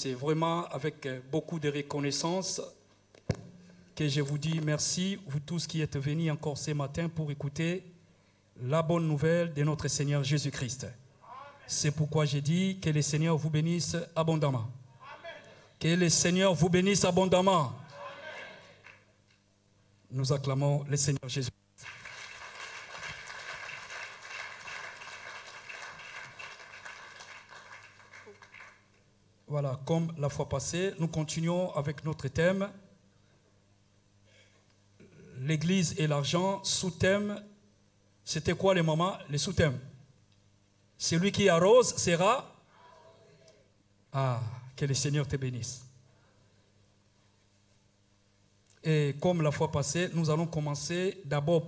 c'est vraiment avec beaucoup de reconnaissance que je vous dis merci, vous tous qui êtes venus encore ce matin pour écouter la bonne nouvelle de notre Seigneur Jésus-Christ. C'est pourquoi j'ai dit que le Seigneur vous bénisse abondamment. Que le Seigneur vous bénisse abondamment. Nous acclamons le Seigneur Jésus. Voilà, comme la fois passée, nous continuons avec notre thème. L'Église et l'argent, sous-thème. C'était quoi les moments? Les sous-thèmes. Celui qui arrose sera. Ah, que le Seigneur te bénisse. Et comme la fois passée, nous allons commencer d'abord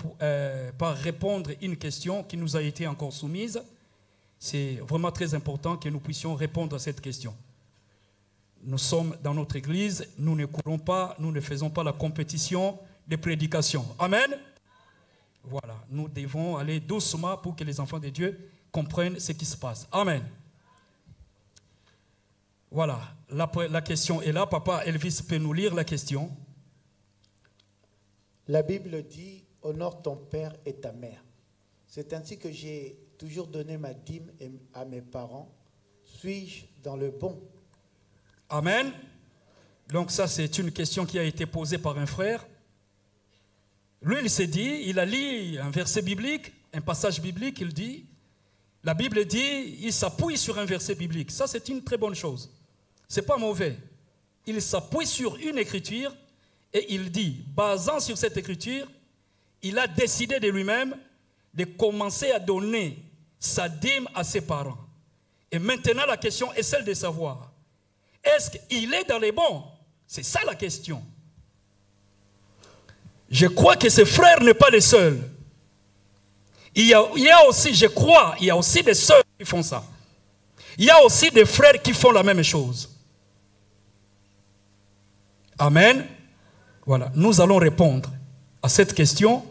par répondre à une question qui nous a été encore soumise. C'est vraiment très important que nous puissions répondre à cette question. Nous sommes dans notre église, nous ne courons pas, nous ne faisons pas la compétition de prédication. Amen. Voilà, nous devons aller doucement pour que les enfants de Dieu comprennent ce qui se passe. Amen. Voilà, la question est là. Papa Elvis peut nous lire la question. La Bible dit « Honore ton père et ta mère ». C'est ainsi que j'ai toujours donné ma dîme à mes parents. Suis-je dans le bon? Amen. Donc ça, c'est une question qui a été posée par un frère. Lui, il s'est dit, il a lu un verset biblique, un passage biblique, il dit, la Bible dit, il s'appuie sur un verset biblique. Ça, c'est une très bonne chose. Ce n'est pas mauvais. Il s'appuie sur une écriture et il dit, basant sur cette écriture, il a décidé de lui-même de commencer à donner sa dîme à ses parents. Et maintenant, la question est celle de savoir, est-ce qu'il est dans les bons? C'est ça la question. Je crois que ce frère n'est pas le seul. Il y a aussi, je crois, il y a aussi des sœurs qui font ça. Il y a aussi des frères qui font la même chose. Amen. Voilà, nous allons répondre à cette question.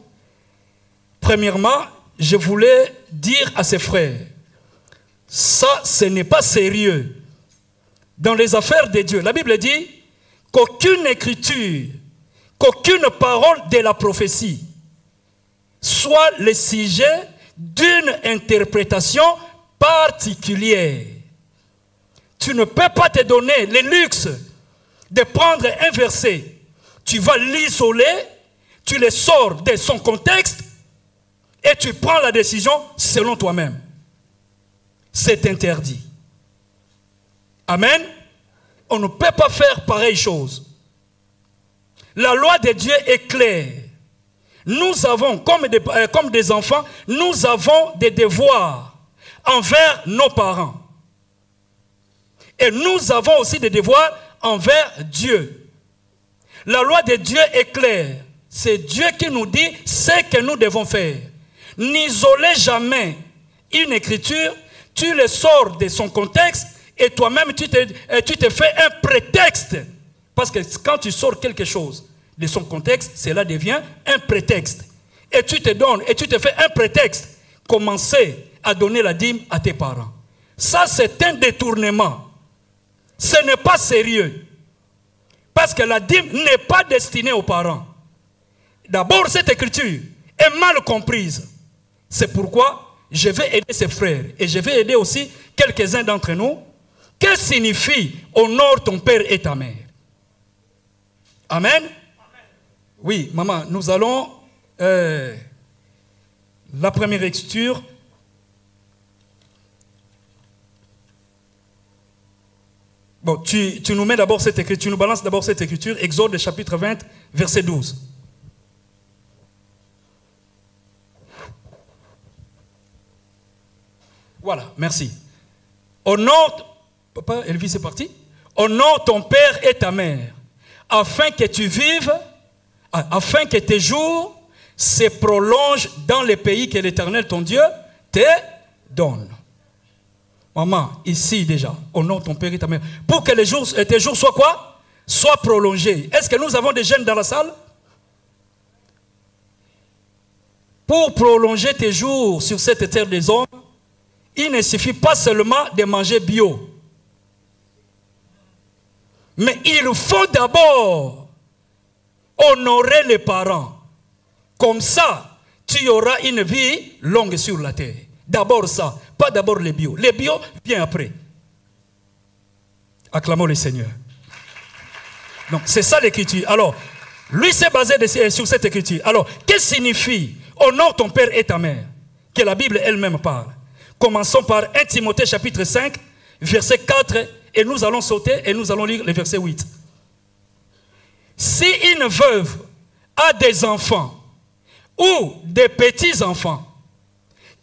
Premièrement, je voulais dire à ces frères, ça, ce n'est pas sérieux. Dans les affaires de Dieu, la Bible dit qu'aucune écriture, qu'aucune parole de la prophétie soit le sujet d'une interprétation particulière. Tu ne peux pas te donner le luxe de prendre un verset, tu vas l'isoler, tu le sors de son contexte et tu prends la décision selon toi-même. C'est interdit. Amen. On ne peut pas faire pareille chose. La loi de Dieu est claire. Nous avons, comme des enfants, nous avons des devoirs envers nos parents. Et nous avons aussi des devoirs envers Dieu. La loi de Dieu est claire. C'est Dieu qui nous dit ce que nous devons faire. N'isolez jamais une écriture, tu le sors de son contexte et toi-même tu te fais un prétexte. Parce que quand tu sors quelque chose de son contexte, cela devient un prétexte. Et tu te donnes, et tu te fais un prétexte. Commencer à donner la dîme à tes parents. Ça, c'est un détournement. Ce n'est pas sérieux. Parce que la dîme n'est pas destinée aux parents. D'abord, cette écriture est mal comprise. C'est pourquoi je vais aider ces frères. Et je vais aider aussi quelques-uns d'entre nous. Que signifie honore ton père et ta mère? Amen. Oui, maman, nous allons... la première lecture. Bon, tu nous mets d'abord cette écriture, tu nous balances d'abord cette écriture, Exode chapitre 20, verset 12. Voilà, merci. Honore, papa, Elvis c'est parti. Honore ton père et ta mère, afin que tu vives, afin que tes jours se prolongent dans le pays que l'Éternel, ton Dieu, te donne. Maman, ici déjà, honore ton père et ta mère. Pour que tes jours soient quoi? Soient prolongés. Est-ce que nous avons des jeunes dans la salle? Pour prolonger tes jours sur cette terre des hommes, il ne suffit pas seulement de manger bio. Mais il faut d'abord honorer les parents. Comme ça, tu auras une vie longue sur la terre. D'abord ça, pas d'abord les bio. Les bio, viennent après. Acclamons le Seigneur. Donc, c'est ça l'écriture. Alors, lui s'est basé sur cette écriture. Alors, qu'est-ce que signifie honore ton père et ta mère? Que la Bible elle-même parle. Commençons par 1 Timothée chapitre 5, verset 4, et nous allons sauter et nous allons lire le verset 8. Si une veuve a des enfants ou des petits-enfants,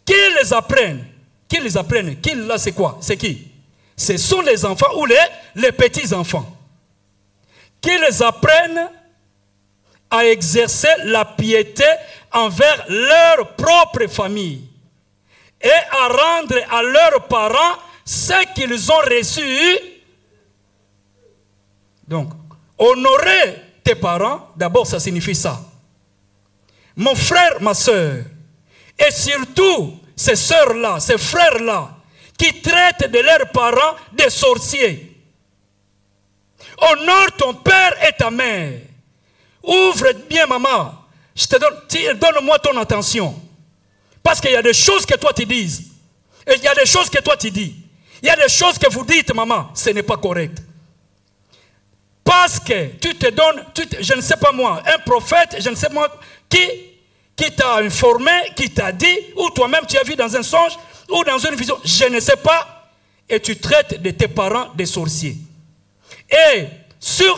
qu'ils les apprennent, qu'ils là c'est quoi? C'est qui? Ce sont les enfants ou les petits-enfants. Qu'ils apprennent à exercer la piété envers leur propre famille et à rendre à leurs parents ce qu'ils ont reçu. Donc, honorer tes parents, d'abord ça signifie ça. Mon frère, ma soeur, et surtout ces sœurs-là, ces frères-là, qui traitent de leurs parents des sorciers. Honore ton père et ta mère. Ouvre bien, maman. Je te donne-moi ton attention. Parce qu'il y a des choses que toi tu dis. Et il y a des choses que toi tu dis. Il y a des choses que vous dites, maman, ce n'est pas correct. Parce que tu te donnes, je ne sais pas moi, un prophète, je ne sais moi, qui t'a informé, qui t'a dit, ou toi-même tu as vu dans un songe, ou dans une vision, je ne sais pas, et tu traites de tes parents des sorciers. Et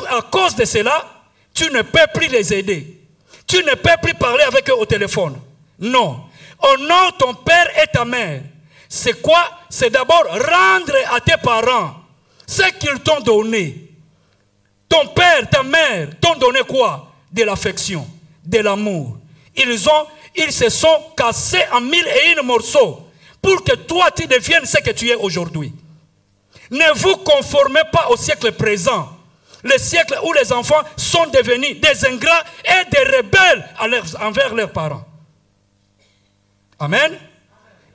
à cause de cela, tu ne peux plus les aider. Tu ne peux plus parler avec eux au téléphone. Non. Honore ton père et ta mère. C'est quoi? C'est d'abord rendre à tes parents ce qu'ils t'ont donné. Ton père, ta mère t'ont donné quoi? De l'affection, de l'amour. Ils se sont cassés en 1001 morceaux pour que toi tu deviennes ce que tu es aujourd'hui. Ne vous conformez pas au siècle présent. Le siècle où les enfants sont devenus des ingrats et des rebelles envers leurs parents. Amen.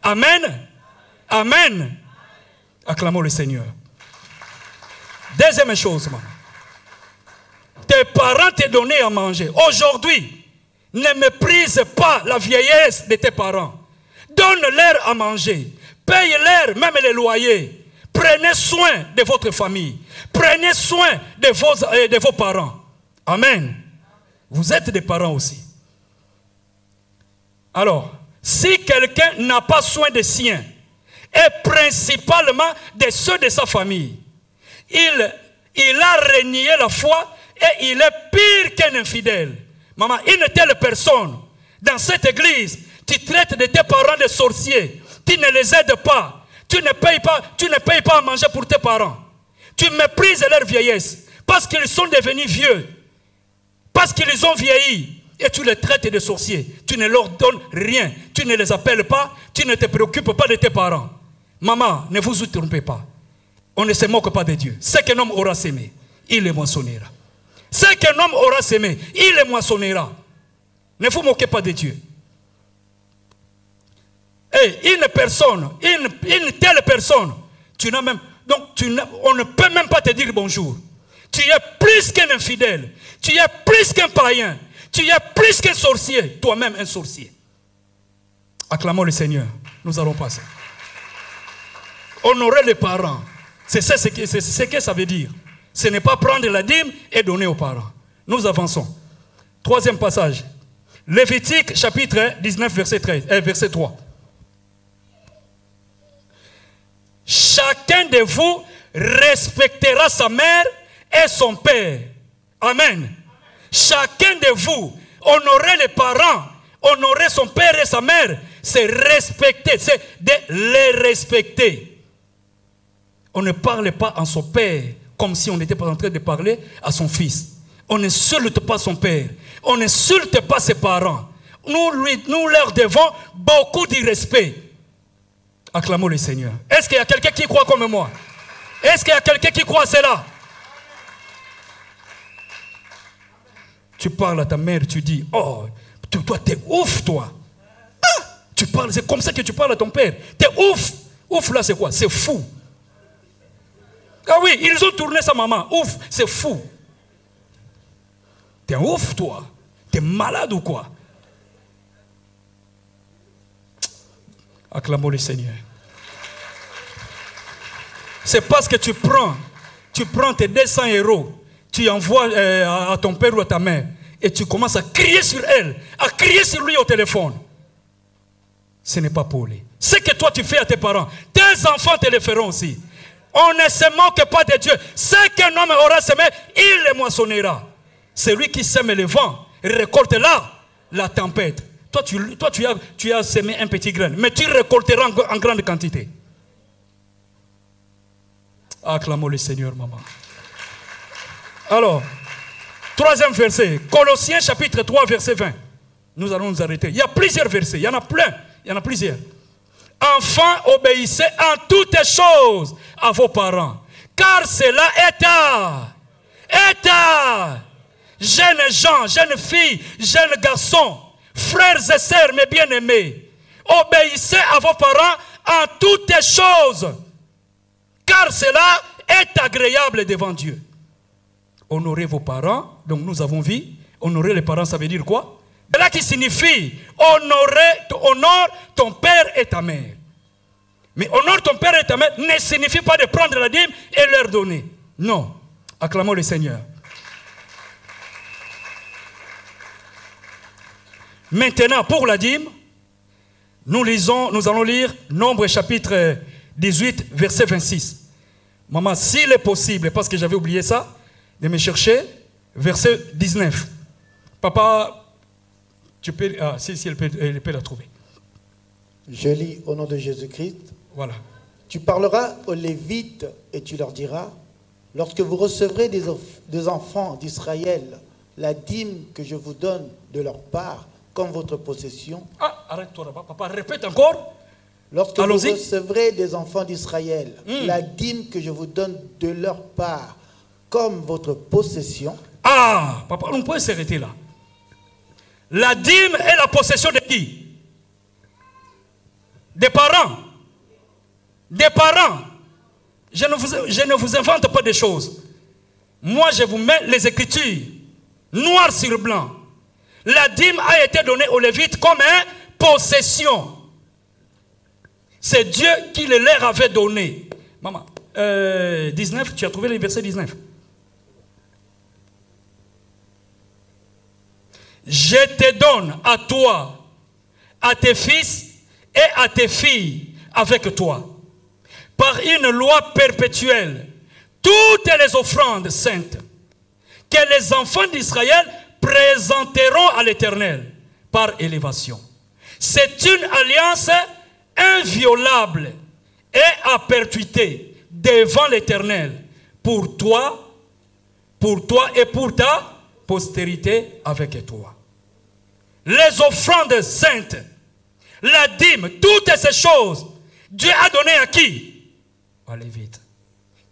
Amen. Amen. Acclamons le Seigneur. Deuxième chose, maman. Tes parents t'ont donné à manger. Aujourd'hui, ne méprise pas la vieillesse de tes parents. Donne-leur à manger. Paye-leur même les loyers. Prenez soin de votre famille. Prenez soin de vos parents. Amen. Vous êtes des parents aussi. Alors, si quelqu'un n'a pas soin des siens, et principalement de ceux de sa famille, il a renié la foi et il est pire qu'un infidèle. Maman, une telle personne, dans cette église, tu traites de tes parents de sorciers, tu ne les aides pas. Tu ne payes pas à manger pour tes parents. Tu méprises leur vieillesse parce qu'ils sont devenus vieux, parce qu'ils ont vieilli, et tu les traites de sorciers. Tu ne leur donnes rien, tu ne les appelles pas, tu ne te préoccupes pas de tes parents. Maman, ne vous trompez pas. On ne se moque pas de Dieu. Ce qu'un homme aura sémé, il le moissonnera. Ce qu'un homme aura sémé, il le moissonnera. Ne vous moquez pas de Dieu. Et une personne, une telle personne, tu n'as même, donc on ne peut même pas te dire bonjour. Tu es plus qu'un infidèle, tu es plus qu'un païen, tu es plus qu'un sorcier, toi-même un sorcier. Acclamons le Seigneur, nous allons passer. Honorer les parents, c'est ce que ça veut dire. Ce n'est pas prendre la dîme et donner aux parents. Nous avançons. Troisième passage. Lévitique chapitre 19 verset 3. Chacun de vous respectera sa mère et son père. Amen. Chacun de vous, honorer les parents, honorer son père et sa mère, c'est respecter, c'est de les respecter. On ne parle pas à son père comme si on n'était pas en train de parler à son fils. On n'insulte pas son père. On n'insulte pas ses parents. Nous leur devons beaucoup de respect. Acclamons le Seigneur. Est-ce qu'il y a quelqu'un qui croit comme moi? Est-ce qu'il y a quelqu'un qui croit à cela? Tu parles à ta mère, tu dis, oh, toi, t'es ouf, toi. Ah, tu parles, c'est comme ça que tu parles à ton père. T'es ouf. Ouf, là, c'est quoi? C'est fou. Ah oui, ils ont tourné sa maman. Ouf, c'est fou. T'es un ouf, toi. T'es malade ou quoi? Acclamons le Seigneur. C'est parce que tu prends tes 200 euros, tu envoies à ton père ou à ta mère, et tu commences à crier sur elle, à crier sur lui au téléphone. Ce n'est pas pour lui. Ce que toi tu fais à tes parents, tes enfants te le feront aussi. On ne se moque pas de Dieu. Ce qu'un homme aura semé, il le moissonnera. Celui qui sème le vent, récolte là la tempête. Toi, tu as semé un petit grain, mais tu récolteras en grande quantité. Acclamons le Seigneur, maman. Alors, troisième verset, Colossiens chapitre 3, verset 20. Nous allons nous arrêter. Il y a plusieurs versets, il y en a plein, il y en a plusieurs. Enfants, obéissez en toutes choses à vos parents, car cela est à jeunes gens, jeunes filles, jeunes garçons, frères et sœurs, mes bien-aimés, obéissez à vos parents en toutes choses, car cela est agréable devant Dieu. Honorez vos parents, donc nous avons vu, honorer les parents, ça veut dire quoi? C'est là qui signifie honore ton père et ta mère. Mais honore ton père et ta mère ne signifie pas de prendre la dîme et leur donner. Non. Acclamons le Seigneur. Maintenant, pour la dîme, nous allons lire Nombre chapitre 18, verset 26. Maman, s'il est possible, parce que j'avais oublié ça, de me chercher, verset 19. Papa, tu peux, si elle peut la trouver. Je lis au nom de Jésus-Christ. Voilà. Tu parleras aux Lévites et tu leur diras, lorsque vous recevrez des enfants d'Israël, la dîme que je vous donne de leur part, comme votre possession. Ah, arrête-toi là-bas, papa, répète encore. Lorsque vous recevrez des enfants d'Israël, la dîme que je vous donne de leur part, comme votre possession. Ah, papa, on peut s'arrêter là. La dîme est la possession de qui? Des parents. Des parents. Je ne vous invente pas des choses. Moi, je vous mets les Écritures, noir sur blanc. La dîme a été donnée aux Lévites comme une possession. C'est Dieu qui les leur avait donné. Maman, 19, tu as trouvé le verset 19. Je te donne à toi, à tes fils et à tes filles avec toi, par une loi perpétuelle, toutes les offrandes saintes que les enfants d'Israël présenteront à l'Éternel par élévation. C'est une alliance inviolable et à perpétuité devant l'Éternel pour toi et pour ta postérité avec toi. Les offrandes saintes, la dîme, toutes ces choses, Dieu a donné à qui? À Lévite.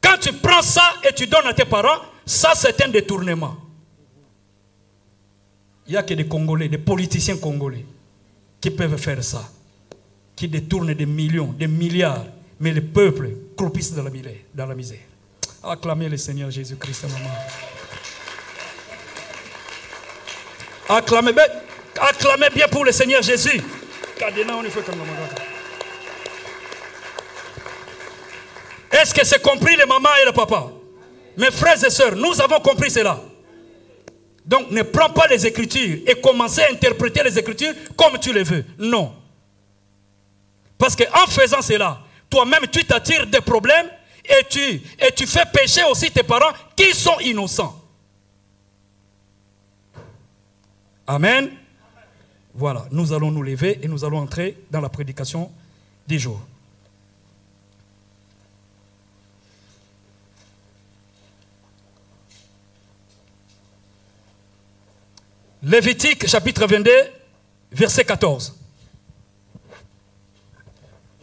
Quand tu prends ça et tu donnes à tes parents, ça c'est un détournement. Il n'y a que des Congolais, des politiciens congolais qui peuvent faire ça, qui détournent des millions, des milliards, mais le peuple croupissent dans la misère. Acclamez le Seigneur Jésus-Christ, maman. Acclamez bien pour le Seigneur Jésus. Est-ce que c'est compris les mamans et le papa? Mes frères et sœurs, nous avons compris cela. Donc ne prends pas les Écritures et commencez à interpréter les Écritures comme tu les veux. Non. Parce qu'en faisant cela, toi-même tu t'attires des problèmes et tu fais pécher aussi tes parents qui sont innocents. Amen. Voilà, nous allons nous lever et nous allons entrer dans la prédication du jour. Lévitique chapitre 22, verset 14.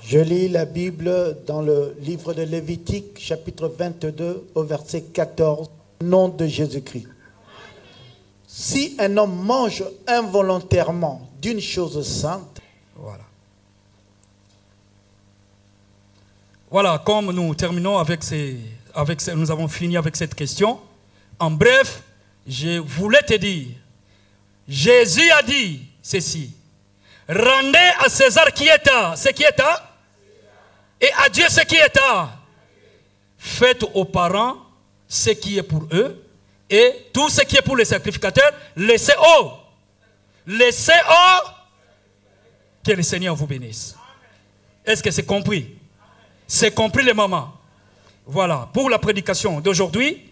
Je lis la Bible dans le livre de Lévitique chapitre 22 au verset 14, au nom de Jésus-Christ. Si un homme mange involontairement d'une chose sainte. Voilà, comme nous terminons avec nous avons fini avec cette question. En bref, je voulais te dire, Jésus a dit ceci. Rendez à César ce qui est à, et à Dieu ce qui est à. Faites aux parents ce qui est pour eux, et tout ce qui est pour les sacrificateurs, laissez-au. Laissez-au. Que le Seigneur vous bénisse. Est-ce que c'est compris? C'est compris les mamans. Voilà, pour la prédication d'aujourd'hui,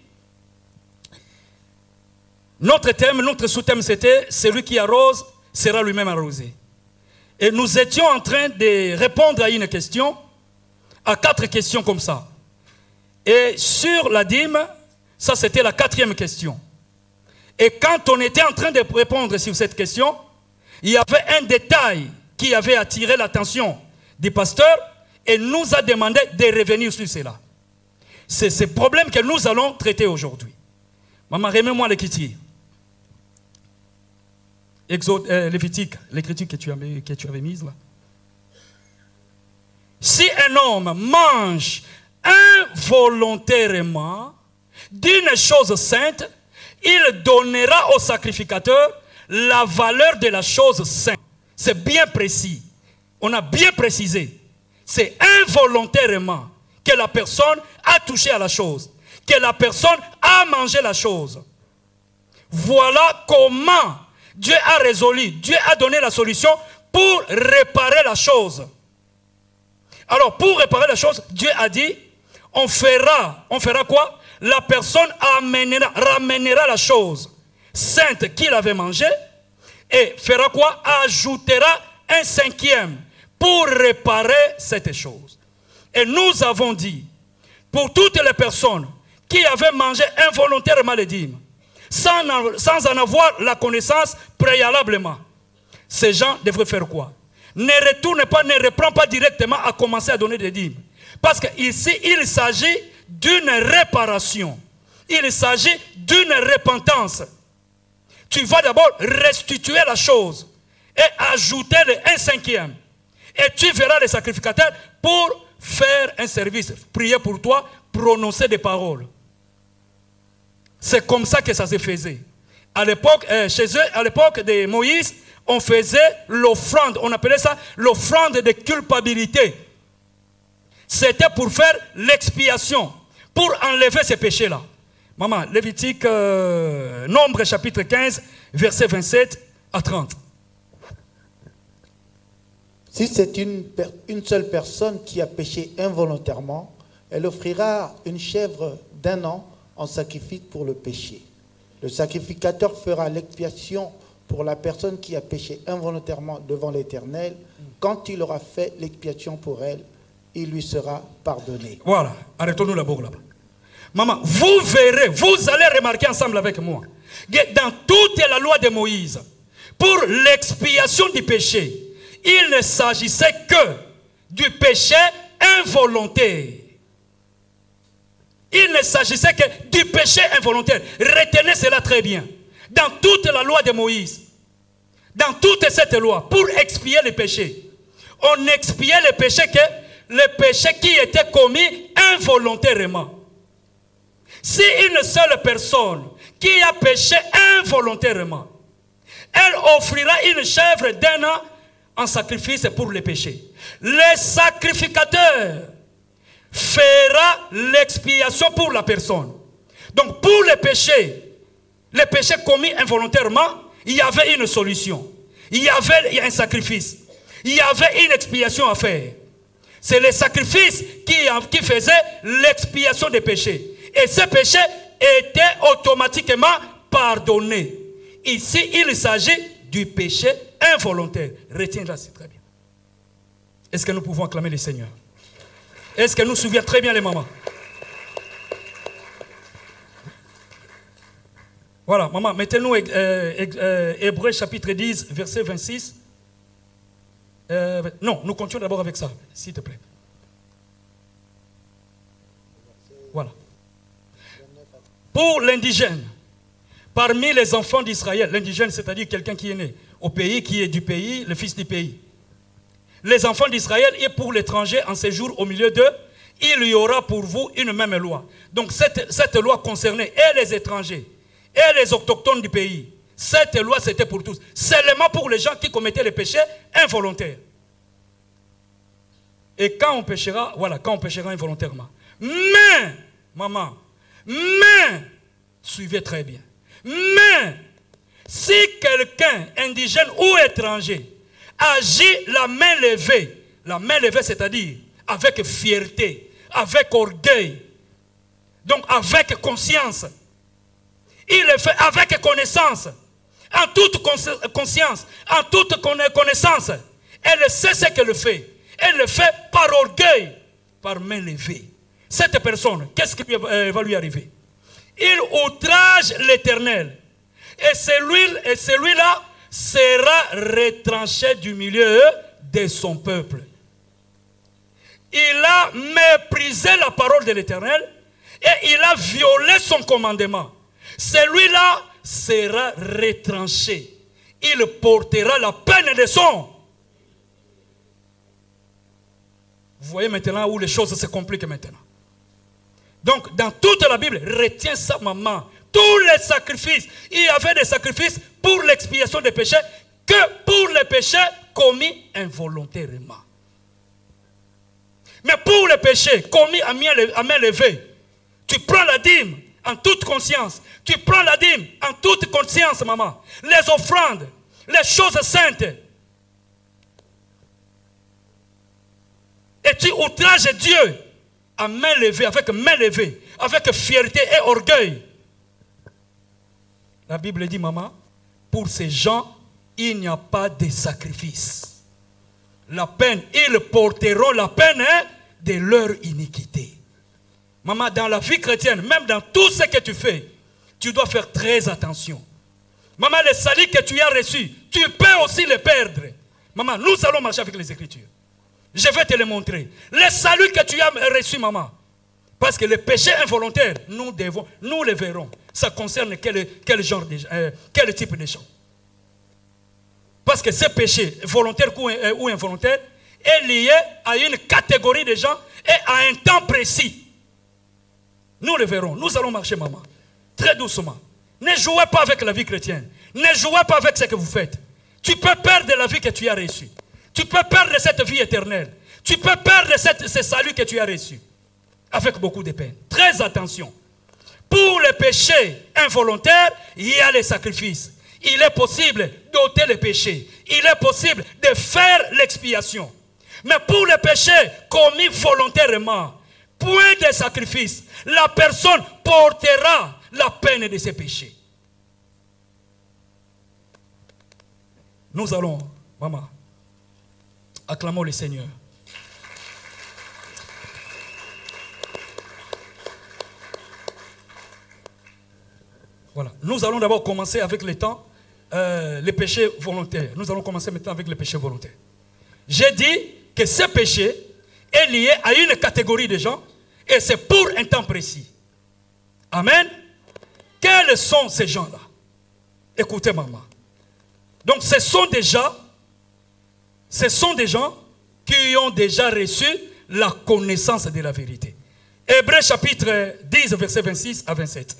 notre thème, notre sous-thème c'était « Celui qui arrose sera lui-même arrosé ». Et nous étions en train de répondre à une question, à 4 questions comme ça. Et sur la dîme, ça c'était la 4e question. Et quand on était en train de répondre sur cette question, il y avait un détail qui avait attiré l'attention du pasteur et nous a demandé de revenir sur cela. C'est ce problème que nous allons traiter aujourd'hui. Maman, remets-moi l'écriture. Lévitique, l'écriture que tu avais mise là. Si un homme mange involontairement d'une chose sainte, il donnera au sacrificateur la valeur de la chose sainte. C'est bien précis. On a bien précisé. C'est involontairement que la personne a touché à la chose, que la personne a mangé la chose. Voilà comment Dieu a résolu, Dieu a donné la solution pour réparer la chose. Alors, pour réparer la chose, Dieu a dit, on fera quoi? La personne ramènera la chose sainte qu'il avait mangée et fera quoi? Ajoutera un 5e pour réparer cette chose. Et nous avons dit, pour toutes les personnes qui avaient mangé involontairement les dîmes, sans en avoir la connaissance préalablement, ces gens devraient faire quoi? Ne retourne pas, ne reprend pas directement à commencer à donner des dîmes. Parce qu'ici, il s'agit d'une réparation. Il s'agit d'une repentance. Tu vas d'abord restituer la chose et ajouter un 5e. Et tu verras les sacrificateurs pour faire un service, prier pour toi, prononcer des paroles. C'est comme ça que ça se faisait. À l'époque, chez eux, à l'époque de Moïse, on faisait l'offrande, on appelait ça l'offrande de culpabilité. C'était pour faire l'expiation, pour enlever ces péchés-là. Maman, Lévitique, Nombre chapitre 15, versets 27 à 30. Si c'est une seule personne qui a péché involontairement, elle offrira une chèvre d'1 an en sacrifice pour le péché. Le sacrificateur fera l'expiation pour la personne qui a péché involontairement devant l'Éternel. Quand il aura fait l'expiation pour elle, il lui sera pardonné. Voilà, arrêtons-nous d'abord là-bas. Maman, vous verrez, vous allez remarquer ensemble avec moi, que dans toute la loi de Moïse, pour l'expiation du péché, il ne s'agissait que du péché involontaire. Il ne s'agissait que du péché involontaire. Retenez cela très bien. Dans toute la loi de Moïse, dans toute cette loi, pour expier les péchés, on expiait les péchés qui étaient commis involontairement. Si une seule personne qui a péché involontairement, elle offrira une chèvre d'1 an en sacrifice pour les péchés. Le sacrificateur fera l'expiation pour la personne. Donc pour les péchés commis involontairement, il y avait une solution. Il y avait un sacrifice. Il y avait une expiation à faire. C'est le sacrifice qui faisait l'expiation des péchés. Et ces péchés étaient automatiquement pardonnés. Ici, il s'agit du péché involontaire. Retiens-la, c'est très bien. Est-ce que nous pouvons acclamer le Seigneur? Est-ce que nous suivons très bien les mamans? Voilà, maman, mettez-nous Hébreux chapitre 10, verset 26. Non, nous continuons d'abord avec ça, s'il te plaît. Voilà. Pour l'indigène, parmi les enfants d'Israël, l'indigène, c'est-à-dire quelqu'un qui est né au pays, qui est du pays, le fils du pays. Les enfants d'Israël et pour l'étranger en séjour au milieu d'eux, il y aura pour vous une même loi. Donc cette loi concernait et les étrangers et les autochtones du pays. Cette loi, c'était pour tous. Seulement pour les gens qui commettaient les péchés involontaires. Et quand on péchera, voilà, quand on péchera involontairement. Mais, maman, mais, suivez très bien. Mais, si quelqu'un, indigène ou étranger, agit la main levée, c'est-à-dire avec fierté, avec orgueil, donc avec conscience, il le fait avec connaissance, en toute conscience, en toute connaissance. Elle sait ce qu'elle fait. Elle le fait par orgueil, par main levée. Cette personne, qu'est-ce qui va lui arriver? Il outrage l'Éternel. Et celui-là sera retranché du milieu de son peuple. Il a méprisé la parole de l'Éternel et il a violé son commandement. Celui-là sera retranché. Il portera la peine de son. Vous voyez maintenant où les choses se compliquent maintenant. Donc, dans toute la Bible, retiens ça, maman. Tous les sacrifices, il y avait des sacrifices pour l'expiation des péchés que pour les péchés commis involontairement. Mais pour les péchés commis à main levée, tu prends la dîme en toute conscience. Tu prends la dîme en toute conscience, maman. Les offrandes, les choses saintes. Et tu outrages Dieu à main levée, avec fierté et orgueil. La Bible dit, maman, pour ces gens, il n'y a pas de sacrifice. La peine, ils porteront la peine de leur iniquité. Maman, dans la vie chrétienne, même dans tout ce que tu fais, tu dois faire très attention. Maman, le salut que tu as reçu, tu peux aussi le perdre. Maman, nous allons marcher avec les Écritures. Je vais te le montrer. Le salut que tu as reçu, maman. Parce que les péchés involontaires, nous les verrons. Ça concerne quel type de gens. Parce que ces péchés, volontaires ou involontaires, est lié à une catégorie de gens et à un temps précis. Nous le verrons. Nous allons marcher, maman. Très doucement. Ne jouez pas avec la vie chrétienne. Ne jouez pas avec ce que vous faites. Tu peux perdre la vie que tu as reçue. Tu peux perdre cette vie éternelle. Tu peux perdre ce salut que tu as reçu. Avec beaucoup de peine. Très attention. Pour les péchés involontaires, il y a les sacrifices. Il est possible d'ôter les péchés. Il est possible de faire l'expiation. Mais pour les péchés commis volontairement, point de sacrifice, la personne portera la peine de ses péchés. Nous allons, maman, acclamons le Seigneur. Voilà. Nous allons d'abord commencer avec le temps, les péchés volontaires. Nous allons commencer maintenant avec les péchés volontaires. J'ai dit que ce péché est lié à une catégorie de gens et c'est pour un temps précis. Amen. Quels sont ces gens-là? Écoutez, maman. Donc, ce sont des gens qui ont déjà reçu la connaissance de la vérité. Hébreux chapitre 10, verset 26 à 27.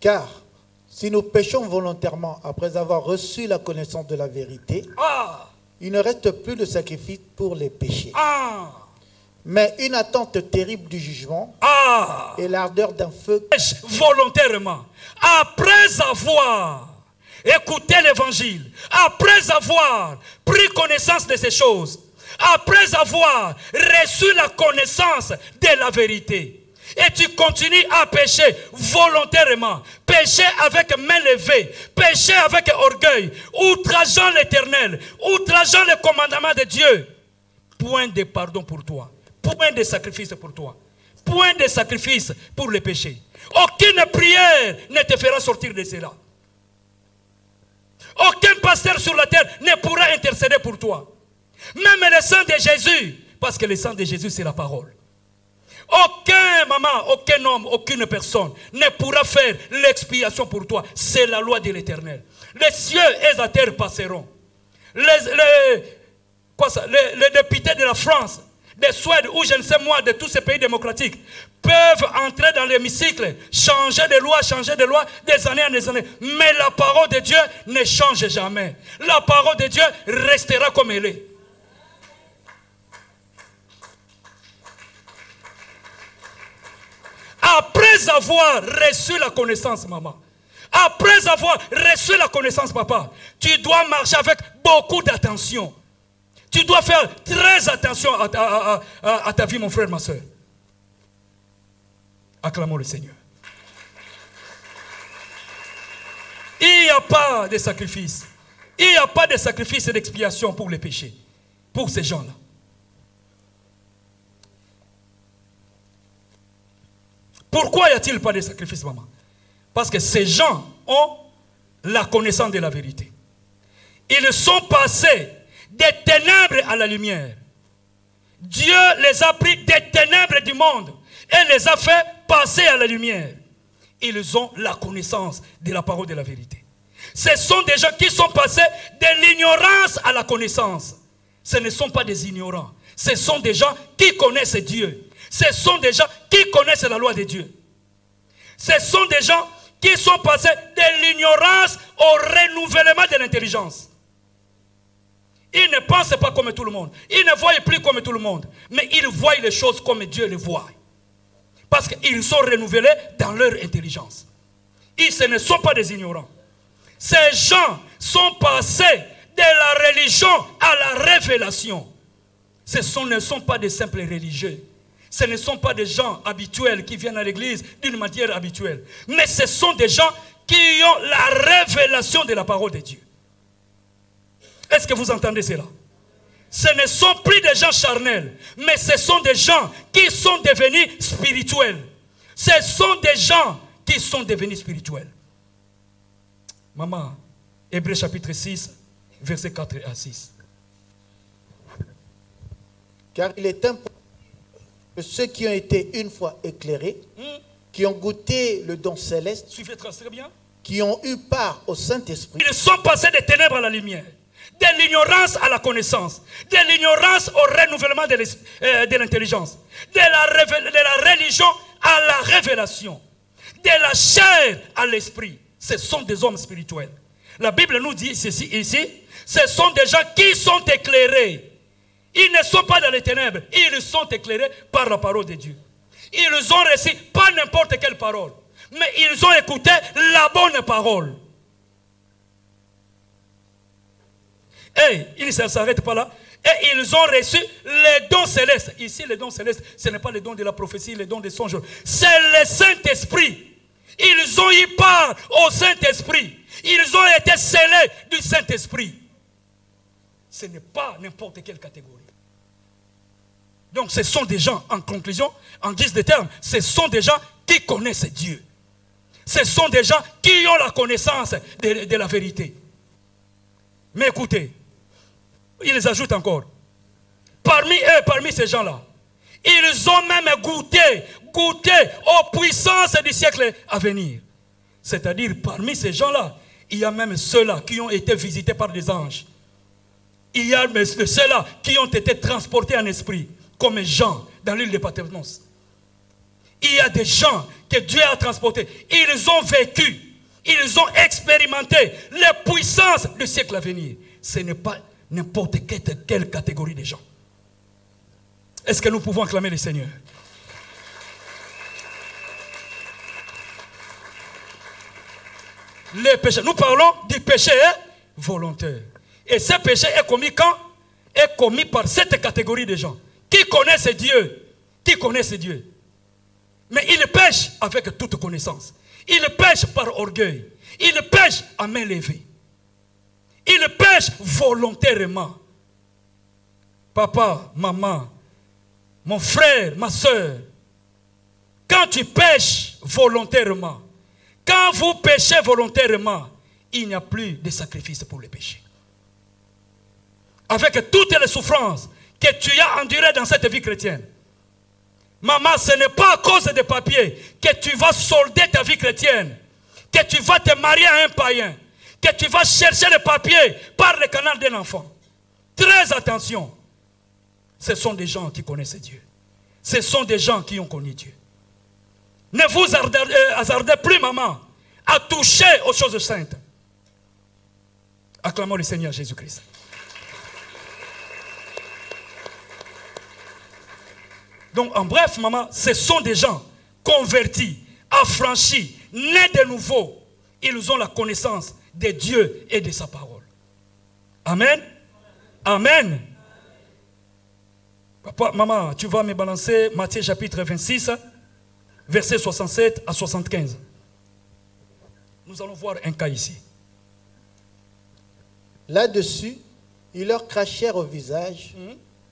Car si nous péchons volontairement après avoir reçu la connaissance de la vérité, il ne reste plus de sacrifice pour les péchés. Mais une attente terrible du jugement et l'ardeur d'un feu. Volontairement, après avoir écouté l'évangile, après avoir pris connaissance de ces choses, après avoir reçu la connaissance de la vérité, et tu continues à pécher volontairement, pécher avec main levée, pécher avec orgueil, outrageant l'Éternel, outrageant le commandement de Dieu, point de pardon pour toi, point de sacrifice pour toi, point de sacrifice pour les péchés. Aucune prière ne te fera sortir de cela. Aucun pasteur sur la terre ne pourra intercéder pour toi. Même le sang de Jésus, parce que le sang de Jésus c'est la parole. Aucun maman, aucun homme, aucune personne ne pourra faire l'expiation pour toi. C'est la loi de l'Éternel. Les cieux et la terre passeront. quoi ça, les députés de la France, de Suède, ou je ne sais moi, de tous ces pays démocratiques, peuvent entrer dans l'hémicycle, changer de loi des années en des années. Mais la parole de Dieu ne change jamais. La parole de Dieu restera comme elle est. Après avoir reçu la connaissance, maman, après avoir reçu la connaissance, papa, tu dois marcher avec beaucoup d'attention. Tu dois faire très attention à ta vie, mon frère, ma soeur. Acclamons le Seigneur. Il n'y a pas de sacrifice. Il n'y a pas de sacrifice et d'expiation pour les péchés. Pour ces gens-là. Pourquoi n'y a-t-il pas de sacrifice, maman? Parce que ces gens ont la connaissance de la vérité. Ils sont passés des ténèbres à la lumière. Dieu les a pris des ténèbres du monde et les a fait passer à la lumière. Ils ont la connaissance de la parole de la vérité. Ce sont des gens qui sont passés de l'ignorance à la connaissance. Ce ne sont pas des ignorants. Ce sont des gens qui connaissent Dieu. Ce sont des gens qui connaissent la loi de Dieu. Ce sont des gens qui sont passés de l'ignorance au renouvellement de l'intelligence. Ils ne pensent pas comme tout le monde. Ils ne voient plus comme tout le monde. Mais ils voient les choses comme Dieu les voit. Parce qu'ils sont renouvelés dans leur intelligence. Ce ne sont pas des ignorants. Ces gens sont passés de la religion à la révélation. Ne sont pas des simples religieux. Ce ne sont pas des gens habituels qui viennent à l'église d'une manière habituelle. Mais ce sont des gens qui ont la révélation de la parole de Dieu. Est-ce que vous entendez cela? Ce ne sont plus des gens charnels, mais ce sont des gens qui sont devenus spirituels. Ce sont des gens qui sont devenus spirituels. Maman, Hébreux chapitre 6, versets 4 à 6. Car il est important que ceux qui ont été une fois éclairés, qui ont goûté le don céleste, suivez très bien, qui ont eu part au Saint-Esprit, ils sont passés des ténèbres à la lumière, de l'ignorance à la connaissance, de l'ignorance au renouvellement de l'intelligence, de la religion à la révélation, de la chair à l'esprit. Ce sont des hommes spirituels. La Bible nous dit ici, ce sont des gens qui sont éclairés. Ils ne sont pas dans les ténèbres, ils sont éclairés par la parole de Dieu. Ils ont reçu pas n'importe quelle parole, mais ils ont écouté la bonne parole. Et ils ne s'arrêtent pas là. Et ils ont reçu les dons célestes. Ici, les dons célestes, ce n'est pas les dons de la prophétie, les dons des songes. C'est le Saint-Esprit. Ils ont eu part au Saint-Esprit. Ils ont été scellés du Saint-Esprit. Ce n'est pas n'importe quelle catégorie. Donc ce sont des gens, en conclusion, en guise de terme, ce sont des gens qui connaissent Dieu. Ce sont des gens qui ont la connaissance de la vérité. Mais écoutez, ils ajoutent encore, parmi eux, parmi ces gens-là, ils ont même goûté aux puissances du siècle à venir. C'est-à-dire, parmi ces gens-là, il y a même ceux-là qui ont été visités par des anges. Il y a même ceux-là qui ont été transportés en esprit, comme Jean dans l'île de Patmos. Il y a des gens que Dieu a transportés. Ils ont vécu, ils ont expérimenté les puissances du siècle à venir. Ce n'est pas n'importe quelle catégorie de gens. Est-ce que nous pouvons acclamer le Seigneur? Les péchés. Nous parlons du péché volontaire. Et ce péché est commis quand? Est commis par cette catégorie de gens qui connaissent Dieu. Qui connaissent Dieu. Mais ils pêchent avec toute connaissance. Ils pêchent par orgueil. Ils pêchent à main levée. Ils pêchent volontairement. Papa, maman, mon frère, ma soeur, quand tu pêches volontairement, quand vous péchez volontairement, il n'y a plus de sacrifice pour le péché. Avec toutes les souffrances que tu as endurées dans cette vie chrétienne, maman, ce n'est pas à cause des papiers que tu vas solder ta vie chrétienne, que tu vas te marier à un païen, que tu vas chercher les papiers par le canal d'un enfant. Très attention. Ce sont des gens qui connaissent Dieu. Ce sont des gens qui ont connu Dieu. Ne vous hasardez plus, maman, à toucher aux choses saintes. Acclamons le Seigneur Jésus-Christ. Donc, en bref, maman, ce sont des gens convertis, affranchis, nés de nouveau. Ils ont la connaissance de Dieu et de sa parole. Amen. Amen. Papa, maman, tu vas me balancer Matthieu chapitre 26, versets 67 à 75. Nous allons voir un cas ici. Là-dessus, ils leur crachèrent au visage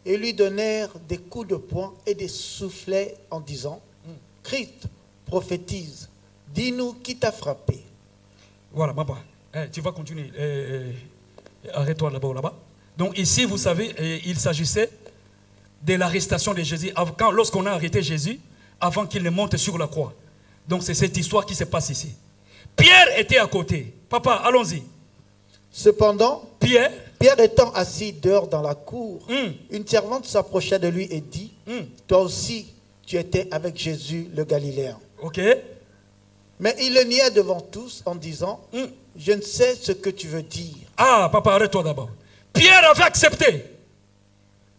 et lui donnèrent des coups de poing et des soufflets en disant, Christ, prophétise, dis-nous qui t'a frappé. Voilà, maman, tu vas continuer. Arrête-toi là-bas. Donc ici, vous savez, il s'agissait de l'arrestation de Jésus. Lorsqu'on a arrêté Jésus, avant qu'il ne monte sur la croix. Donc c'est cette histoire qui se passe ici. Pierre était à côté. Papa, allons-y. Cependant, Pierre étant assis dehors dans la cour, une servante s'approcha de lui et dit, toi aussi, tu étais avec Jésus le Galiléen. Ok. Mais il le nia devant tous en disant, je ne sais ce que tu veux dire. Ah, papa, arrête-toi d'abord. Pierre avait accepté.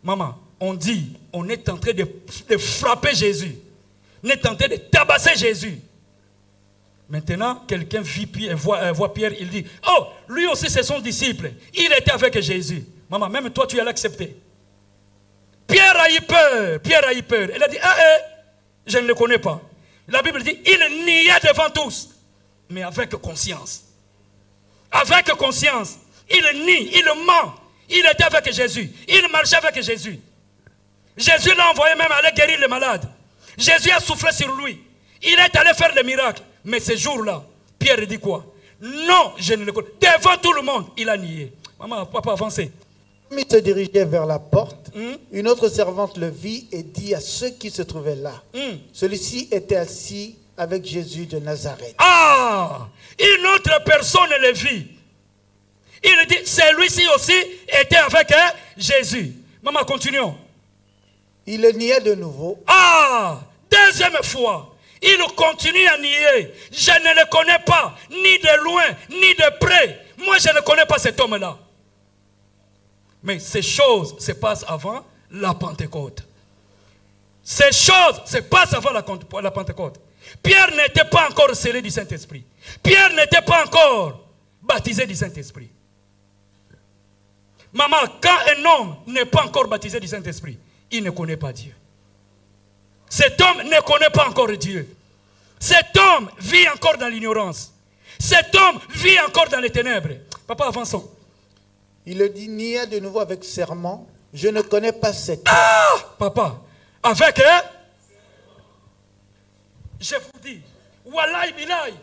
Maman, on dit, on est en train de frapper Jésus. On est en train de tabasser Jésus. Maintenant, quelqu'un voit Pierre, il dit, oh, lui aussi c'est son disciple. Il était avec Jésus. Maman, même toi tu allais accepter. Pierre a eu peur. Il a dit, je ne le connais pas. La Bible dit, il nia devant tous. Mais avec conscience. Avec conscience. Il nie, il ment. Il était avec Jésus. Il marchait avec Jésus. Jésus l'a envoyé même aller guérir les malades. Jésus a soufflé sur lui. Il est allé faire des miracles. Mais ce jour-là, Pierre dit quoi? Non, je ne le connais pas. Devant tout le monde, il a nié. Maman, papa, avancez. Comme il se dirigeait vers la porte, une autre servante le vit et dit à ceux qui se trouvaient là, celui-ci était assis avec Jésus de Nazareth. Ah, une autre personne le vit. Il dit, celui-ci aussi était avec Jésus. Maman, continuons. Il le niait de nouveau. Ah, deuxième fois. Il continue à nier. Je ne le connais pas, ni de loin, ni de près. Moi, je ne connais pas cet homme-là. Mais ces choses se passent avant la Pentecôte. Ces choses se passent avant la Pentecôte. Pierre n'était pas encore scellé du Saint-Esprit. Pierre n'était pas encore baptisé du Saint-Esprit. Maman, quand un homme n'est pas encore baptisé du Saint-Esprit, il ne connaît pas Dieu. Cet homme ne connaît pas encore Dieu. Cet homme vit encore dans l'ignorance. Cet homme vit encore dans les ténèbres. Papa, avançons. Il le dit, nia de nouveau avec serment, je ne connais pas cet homme. Ah, papa, avec je vous dis, Wallahi Bilaï,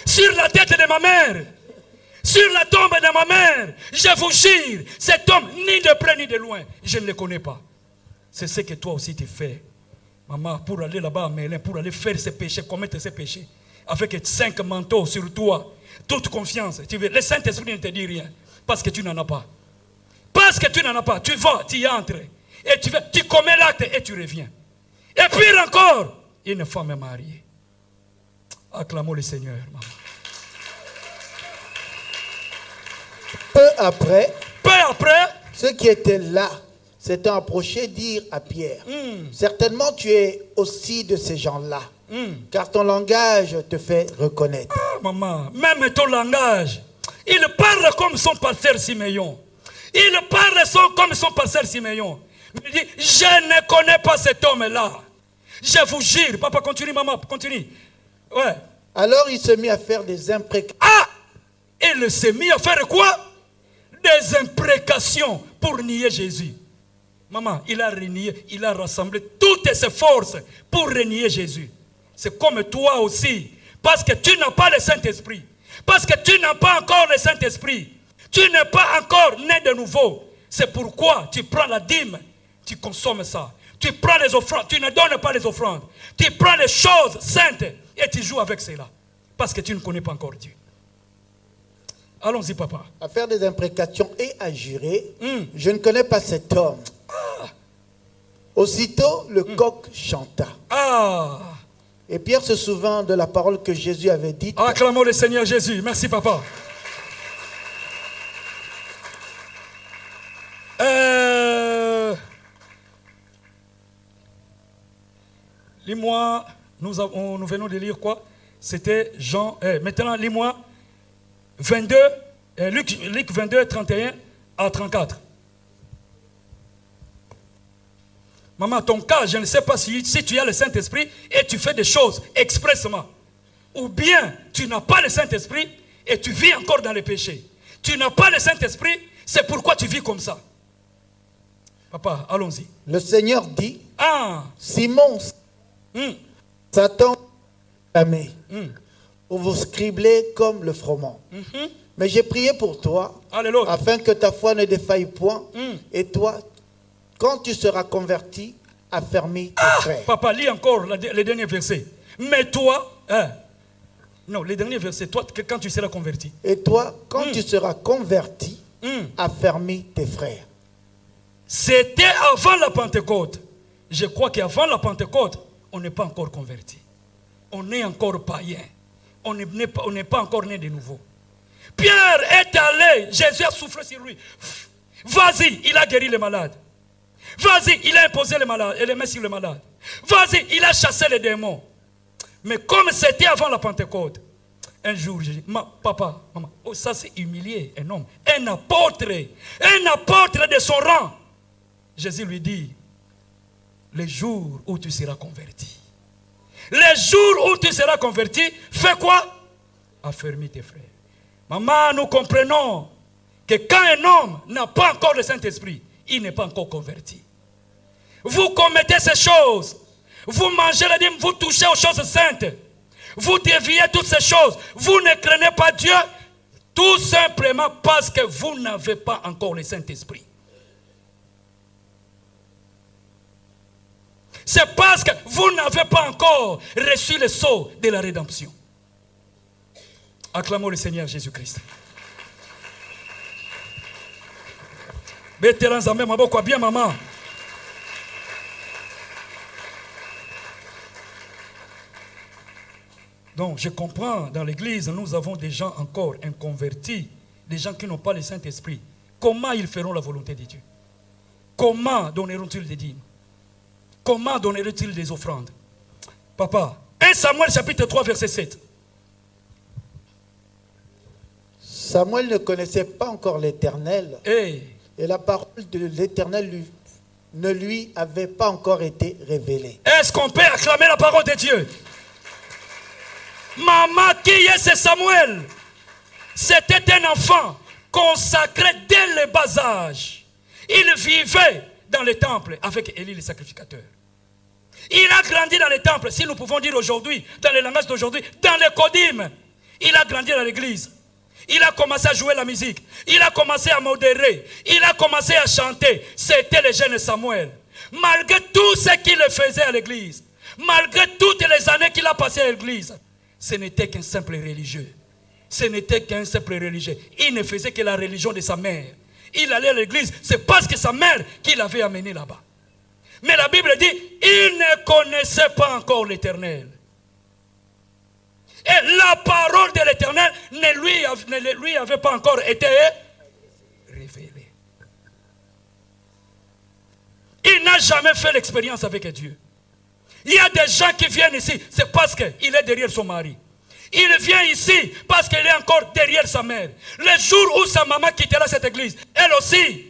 sur la tête de ma mère, sur la tombe de ma mère, je vous jure, cet homme, ni de près ni de loin, je ne le connais pas. C'est ce que toi aussi tu fais. Maman, pour aller là-bas à Mélin, pour aller faire ces péchés, commettre ces péchés, avec 5 manteaux sur toi, toute confiance. Tu veux, le Saint-Esprit ne te dit rien, parce que tu n'en as pas. Parce que tu n'en as pas, tu vas, tu y entres, et tu commets l'acte et tu reviens. Et puis encore, une femme mariée. Acclamons le Seigneur, maman. Peu après, ceux qui étaient là s'étaient approchés dire à Pierre, certainement tu es aussi de ces gens-là, car ton langage te fait reconnaître. Ah, maman, même ton langage, il parle comme son pasteur Siméon. Il parle comme son pasteur Siméon. Il dit, je ne connais pas cet homme-là. Je vous jure. Papa, continue, maman, continue. Ouais. Alors il se mit à faire des imprécations. Ah! Il s'est mis à faire quoi? Des imprécations pour nier Jésus. Maman, il a renié, il a rassemblé toutes ses forces pour renier Jésus. C'est comme toi aussi. Parce que tu n'as pas le Saint-Esprit. Parce que tu n'as pas encore le Saint-Esprit. Tu n'es pas encore né de nouveau. C'est pourquoi tu prends la dîme, tu consommes ça. Tu prends les offrandes, tu ne donnes pas les offrandes. Tu prends les choses saintes et tu joues avec cela. Parce que tu ne connais pas encore Dieu. Allons-y, papa. À faire des imprécations et à jurer. Je ne connais pas cet homme. Aussitôt, le coq chanta. Et Pierre se souvint de la parole que Jésus avait dite. Acclamons le Seigneur Jésus. Merci, papa. Lis-moi, nous venons de lire quoi? C'était Jean. Maintenant, lis-moi 22, Luc 22, 31 à 34. Maman, ton cas, je ne sais pas si tu as le Saint-Esprit et tu fais des choses expressément. Ou bien tu n'as pas le Saint-Esprit et tu vis encore dans le péché. Tu n'as pas le Saint-Esprit, c'est pourquoi tu vis comme ça. Papa, allons-y. Le Seigneur dit, Simon, Satan t'a mis pour vous scribler comme le froment. Mais j'ai prié pour toi, afin que ta foi ne défaille point. Et toi, quand tu seras converti, affermis tes frères. Papa, lis encore les derniers versets. Mais toi, non, les derniers versets, toi, quand tu seras converti. Et toi, quand tu seras converti, affermis tes frères. C'était avant la Pentecôte. Je crois qu'avant la Pentecôte, on n'est pas encore converti. On est encore païen. On n'est pas encore né de nouveau. Pierre est allé, Jésus a soufflé sur lui. Vas-y, il a guéri les malades. Vas-y, il a imposé les malades et les mains sur les malades. Vas-y, il a chassé les démons. Mais comme c'était avant la Pentecôte, un jour, j'ai dit, papa, maman, ça c'est humilier un homme, un apôtre de son rang. Jésus lui dit, le jour où tu seras converti, le jour où tu seras converti, fais quoi? Affermis tes frères. Maman, nous comprenons que quand un homme n'a pas encore le Saint-Esprit, il n'est pas encore converti. Vous commettez ces choses. Vous mangez la dîme, vous touchez aux choses saintes. Vous déviez toutes ces choses. Vous ne craignez pas Dieu tout simplement parce que vous n'avez pas encore le Saint-Esprit. C'est parce que vous n'avez pas encore reçu le sceau de la rédemption. Acclamons le Seigneur Jésus-Christ. Bien, maman. Donc, je comprends, dans l'église, nous avons des gens encore inconvertis, des gens qui n'ont pas le Saint-Esprit. Comment ils feront la volonté de Dieu? Comment donneront-ils des dîmes? Comment donneront-ils des offrandes? Papa, 1 Samuel chapitre 3, verset 7. Samuel ne connaissait pas encore l'Éternel. Et la parole de l'Éternel ne lui avait pas encore été révélée. Est-ce qu'on peut acclamer la parole de Dieu? Maman, qui est ce Samuel? C'était un enfant consacré dès le bas âge. Il vivait dans le temple avec Élie le sacrificateur. Il a grandi dans le temple, si nous pouvons dire aujourd'hui, dans le langage d'aujourd'hui, dans les Kodim. Il a grandi dans l'église. Il a commencé à jouer la musique. Il a commencé à modérer. Il a commencé à chanter. C'était le jeune Samuel. Malgré tout ce qu'il faisait à l'église, malgré toutes les années qu'il a passées à l'église, ce n'était qu'un simple religieux. Ce n'était qu'un simple religieux. Il ne faisait que la religion de sa mère. Il allait à l'église, c'est parce que sa mère qui l'avait amené là-bas. Mais la Bible dit, il ne connaissait pas encore l'Éternel. Et la parole de l'Éternel ne lui avait pas encore été révélée. Il n'a jamais fait l'expérience avec Dieu. Il y a des gens qui viennent ici, c'est parce qu'il est derrière son mari. Il vient ici parce qu'il est encore derrière sa mère. Le jour où sa maman quittera cette église, elle aussi,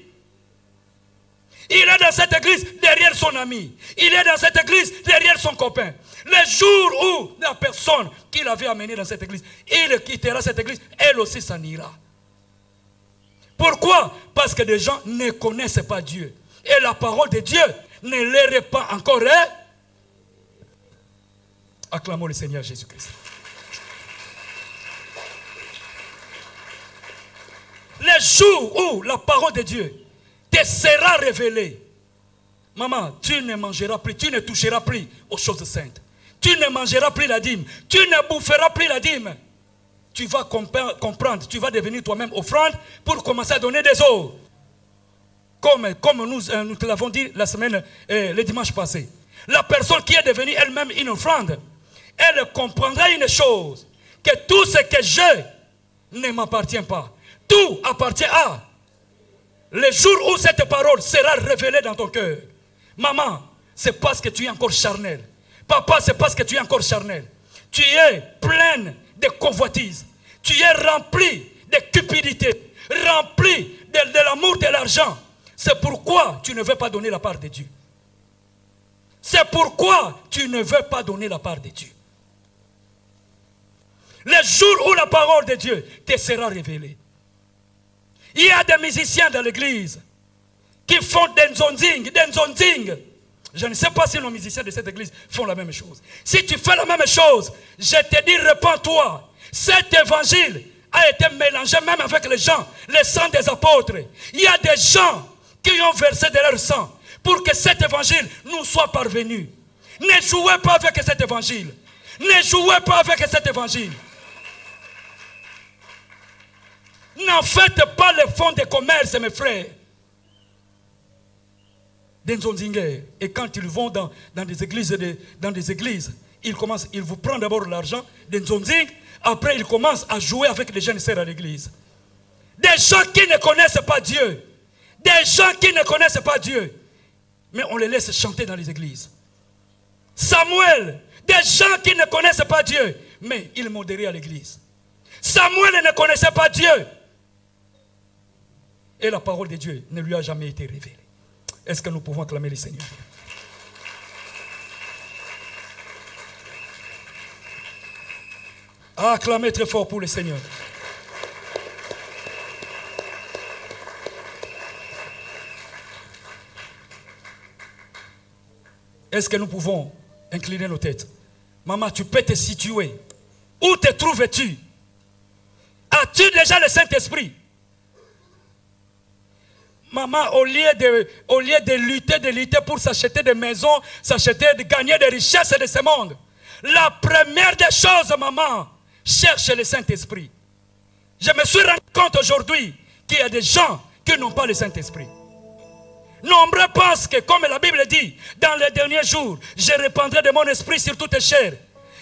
il est dans cette église derrière son ami. Il est dans cette église derrière son copain. Le jour où la personne qu'il avait amenée dans cette église, il quittera cette église, elle aussi s'en ira. Pourquoi? Parce que des gens ne connaissent pas Dieu. Et la parole de Dieu ne leur est pas encore. Acclamons le Seigneur Jésus-Christ. Le jour où la parole de Dieu te sera révélée, maman, tu ne mangeras plus, tu ne toucheras plus aux choses saintes. Tu ne mangeras plus la dîme, tu ne boufferas plus la dîme. tu vas comprendre, tu vas devenir toi-même offrande pour commencer à donner des autres. Comme nous l'avons dit la semaine, le dimanche passé. La personne qui est devenue elle-même une offrande, elle comprendra une chose, que tout ce que j'ai ne m'appartient pas. Tout appartient à. Le jour où cette parole sera révélée dans ton cœur, maman, c'est parce que tu es encore charnel. Papa, c'est parce que tu es encore charnel. Tu es pleine de convoitises. Tu es rempli de cupidité, rempli de l'amour de l'argent. C'est pourquoi tu ne veux pas donner la part de Dieu. C'est pourquoi tu ne veux pas donner la part de Dieu. Le jour où la parole de Dieu te sera révélée. Il y a des musiciens dans l'église qui font des nzonzing. Je ne sais pas si nos musiciens de cette église font la même chose. Si tu fais la même chose, je te dis, répands-toi. Cet évangile a été mélangé même avec les gens, le sang des apôtres. Il y a des gens qui ont versé de leur sang pour que cet évangile nous soit parvenu. Ne jouez pas avec cet évangile. Ne jouez pas avec cet évangile. N'en faites pas les fonds de commerce, mes frères. Et quand ils vont dans des églises, ils vous prennent d'abord l'argent, après ils commencent à jouer avec les jeunes sœurs à l'église. Des gens qui ne connaissent pas Dieu. Des gens qui ne connaissent pas Dieu. Mais on les laisse chanter dans les églises. Samuel, des gens qui ne connaissent pas Dieu, mais ils modéraient à l'église. Samuel ne connaissait pas Dieu. Et la parole de Dieu ne lui a jamais été révélée. Est-ce que nous pouvons acclamer le Seigneur? Acclamez très fort pour le Seigneur. Est-ce que nous pouvons incliner nos têtes? Maman, tu peux te situer. Où te trouves-tu? As-tu déjà le Saint-Esprit? Maman, au lieu de lutter pour s'acheter des maisons, de gagner des richesses de ce monde, la première des choses, maman, cherche le Saint-Esprit. Je me suis rendu compte aujourd'hui qu'il y a des gens qui n'ont pas le Saint-Esprit. Nombreux pensent que, comme la Bible dit, dans les derniers jours, je répandrai de mon esprit sur toutes les chairs.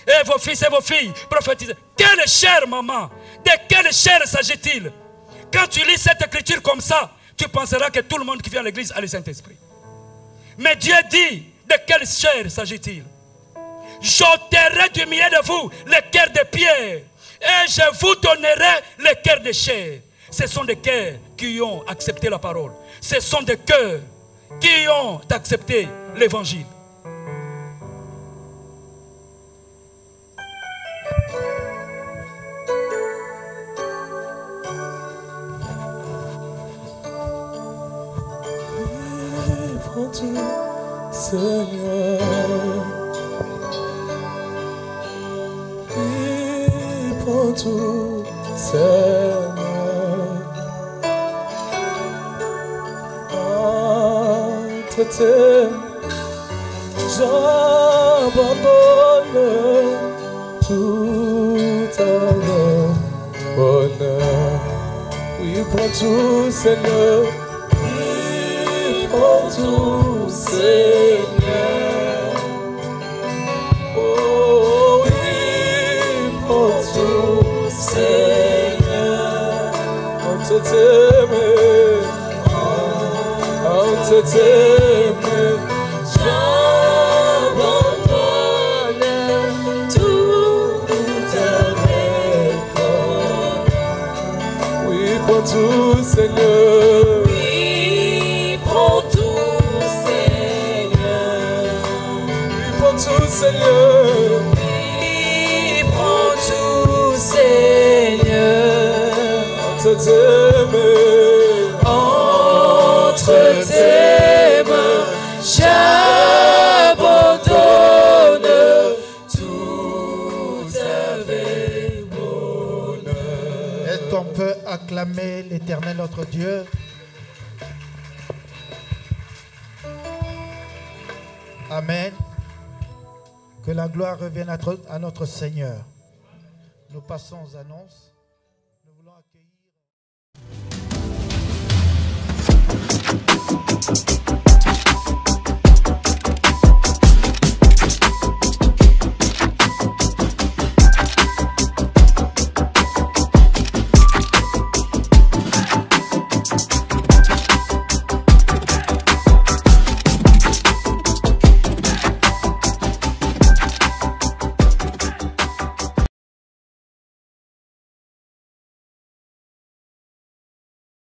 Et vos fils et vos filles prophétisent. Quelle chair, maman? De quelle chair s'agit-il? Quand tu lis cette écriture comme ça, tu penseras que tout le monde qui vient à l'église a le Saint-Esprit. Mais Dieu dit, de quelle chair s'agit-il? J'ôterai du milieu de vous le cœur de pierre et je vous donnerai le cœur de chair. Ce sont des cœurs qui ont accepté la parole. Ce sont des cœurs qui ont accepté l'évangile. Seigneur, prends tout, Seigneur, entre tes j'abandonne tout à bonheur. Oui, prends tout, Seigneur. Prends tout, Seigneur. Oh oui, prends tout, Seigneur. On te t'aime, j'abandonne tout avec toi. Oui, prends tout, Seigneur. Seigneur, oui, prends tout, Seigneur. Entre tes mains, j'abandonne tout avec bonheur. Est-ce qu'on peut acclamer l'Éternel notre Dieu? Amen. Que la gloire revienne à notre Seigneur. Nous passons aux annonces. Nous voulons accueillir...